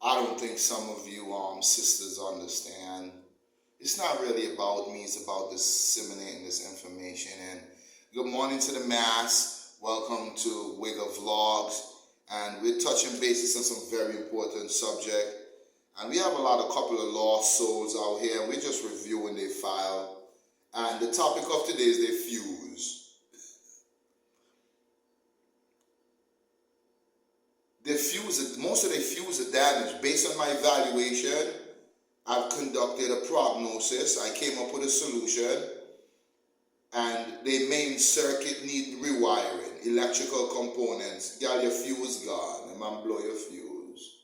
I don't think some of you sisters understand. It's not really about me, it's about disseminating this information. And good morning to the mass. Welcome to Wigger Vlogs. And we're touching bases on some very important subject. And we have a couple of lost souls out here, and we're just reviewing their file. And the topic of today is their fuse. Most of their fuse are damaged. Based on my evaluation, I've conducted a prognosis. I came up with a solution, and the main circuit need rewiring, electrical components. Girl, your fuse gone. Man, blow your fuse.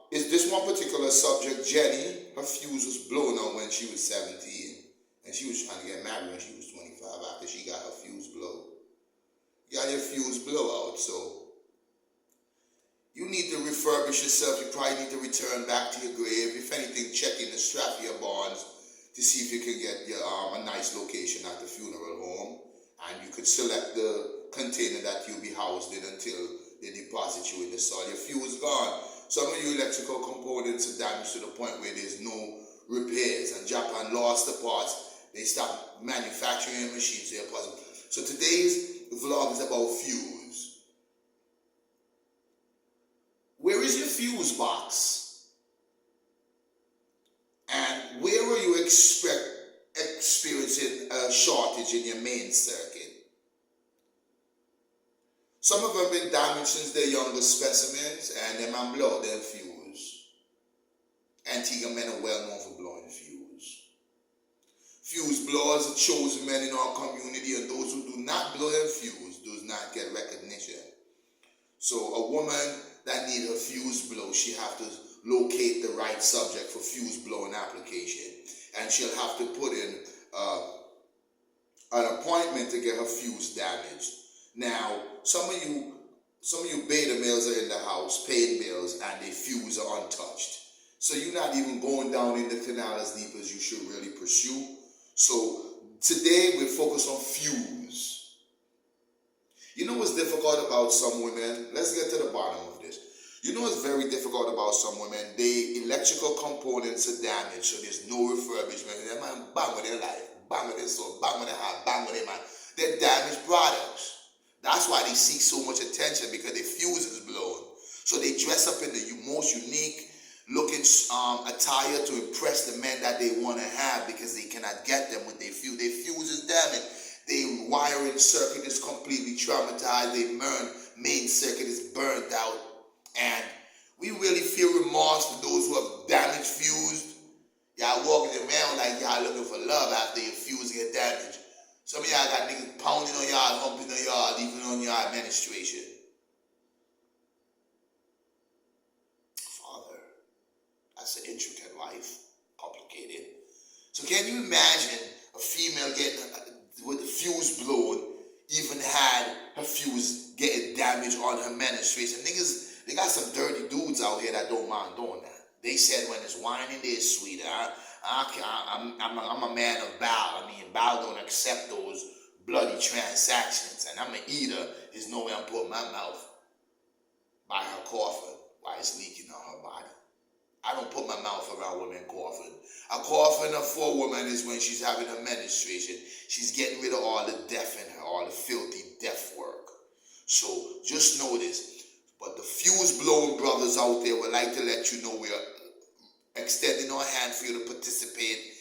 Is this one particular subject, Jenny? Her fuse was blown out when she was 17, and she was trying to get married when she was 25 after she got her fuse blown. You got your fuse blow out, so you need to refurbish yourself. You probably need to return back to your grave. If anything, check in the strap of your bonds to see if you can get your, a nice location at the funeral home. And you could select the container that you'll be housed in until they deposit you in the soil. Your fuse gone. Some of your electrical components are damaged to the point where there's no repairs. And Japan lost the parts. They stopped manufacturing machines. So today's vlog is about fuse. Where is your fuse box? And where are you experiencing a shortage in your main circuit? Some of them have been damaged since they're younger specimens, and them man blow their fuse. Antigua men are well known for blowing fuse. Fuse blowers are chosen men in our community, and those who do not blow their fuse do not get recognition. So a woman that need her fuse blow, she have to locate the right subject for fuse blowing application, and she'll have to put in an appointment to get her fuse damaged. Now, some of you beta males are in the house paying bills, and their fuse are untouched. So you're not even going down in the canal as deep as you should really pursue. So today we're focused on fuse. You know what's difficult about some women? Let's get to the bottom of this. You know what's very difficult about some women? The electrical components are damaged, so there's no refurbishment. They man bang with their life, bang with their soul, bang with their heart, bang with their mind. They're damaged products. That's why they seek so much attention, because their fuse is blown. So they dress up in the most unique looking attire to impress the men that they want to have, because they cannot get them with their fuse. Their fuse is damaged. Their wiring circuit is completely traumatized. Their main circuit is burned out. And we really feel remorse for those who have damaged fuse. Y'all walking around like y'all looking for love after your fuse get damaged. Some of y'all got niggas pounding on y'all, humping on y'all, even on your administration. Father, that's an intricate life, complicated. So can you imagine a female getting with the fuse blown, even had her fuse getting damaged on her menstruation? Niggas, they got some dirty dudes out here that don't mind doing that. They said when it's whining, it's sweeter. I'm a man of bow. I mean, bow don't accept those bloody transactions. And I'm an eater. There's no way I'm putting my mouth by her coffin while it's leaking on her body. I don't put my mouth around women coughing. A coffin for a woman is when she's having her menstruation. She's getting rid of all the death in her, all the filthy death work. So just know this. But the fuse blowing brothers out there would like to let you know we are extending our hand for you to participate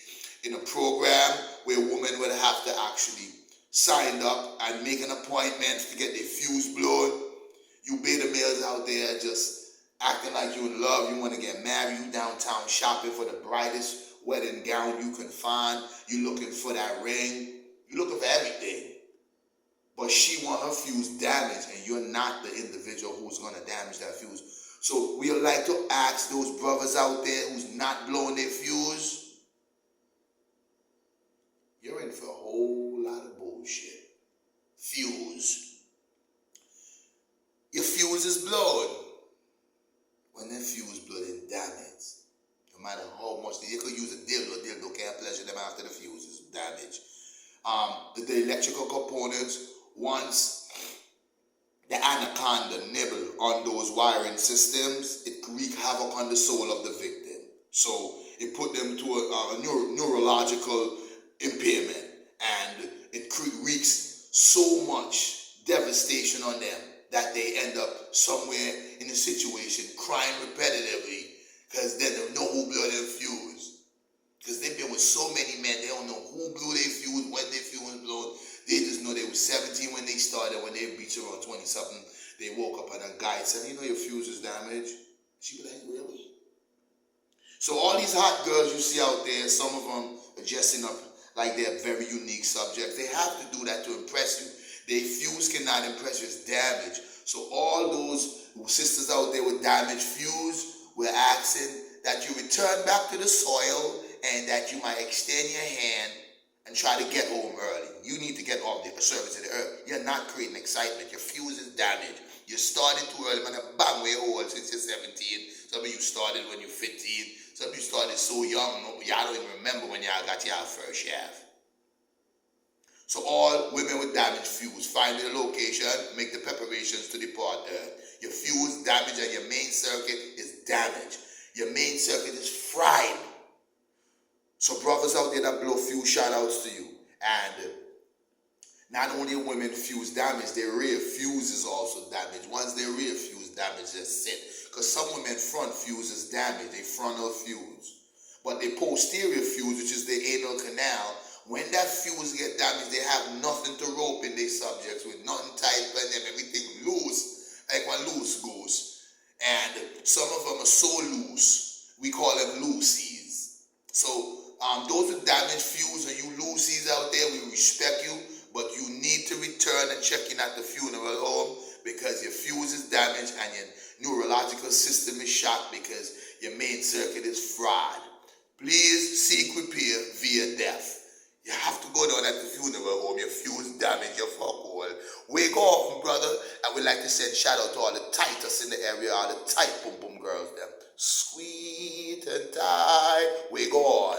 in a program where women would have to actually sign up and make an appointment to get their fuse blown. You beta males out there just acting like you're in love, you want to get married, you downtown shopping for the brightest wedding gown you can find, you looking for that ring, you looking for everything. But she want her fuse damaged, and you're not the individual who's going to damage that fuse. So we would like to ask those brothers out there who's not blowing their fuse, you're in for a whole lot of bullshit. Fuse. Your fuse is blown. When that fuse blood is damaged, no matter how much, they could use a dildo can't pleasure them after the fuse is damaged. The electrical components, once the anaconda nibble on those wiring systems, it wreak havoc on the soul of the victim. So it put them to a neurological impairment, and it wreaks so much devastation on them that they end up somewhere in a situation crying repetitively because they don't know who blew their fuse. Because they've been with so many men, they don't know who blew their fuse, when their fuse was blown. They just know they were 17 when they started. When they reached around 20-something, they woke up and a guy said, you know your fuse is damaged? She be like, really? So all these hot girls you see out there, some of them are dressing up like they're very unique subjects. They have to do that to impress you. Their fuse cannot impress you, it's damaged. So all those sisters out there with damaged fuse, we're asking that you return back to the soil and that you might extend your hand and try to get home early. You need to get off the service of the earth. You're not creating excitement. Your fuse is damaged. You started too early, man. Bang, way old since you're 17. Some of you started when you're 15. Some of you started so young, y'all don't even remember when y'all got y'all first shaft. So all women with damaged fuse, find their location, make the preparations to depart earth. Your fuse damaged and your main circuit is damaged. Your main circuit is fried. So brothers out there that blow fuse, shout outs to you. And not only women fuse damaged, their rear fuse is also damaged. Once their rear fuse damaged, they're set. Because some women front fuse is damaged, they frontal fuse. But the posterior fuse, which is the anal canal, when that fuse get damaged, they have nothing to rope in their subjects with, nothing tight on them, everything loose, like one loose goose. And some of them are so loose, we call them loosies. So those with damaged fuse and you loosies out there, we respect you, but you need to return and check in at the funeral home because your fuse is damaged and your neurological system is shot because your main circuit is fried. Please seek repair via death. You have to go down at the funeral home, your fuse damaged, your fuck all. Wake up, brother. I would like to send shout out to all the tightest in the area, all the tight boom boom girls, them. Sweet and tight. Wake on.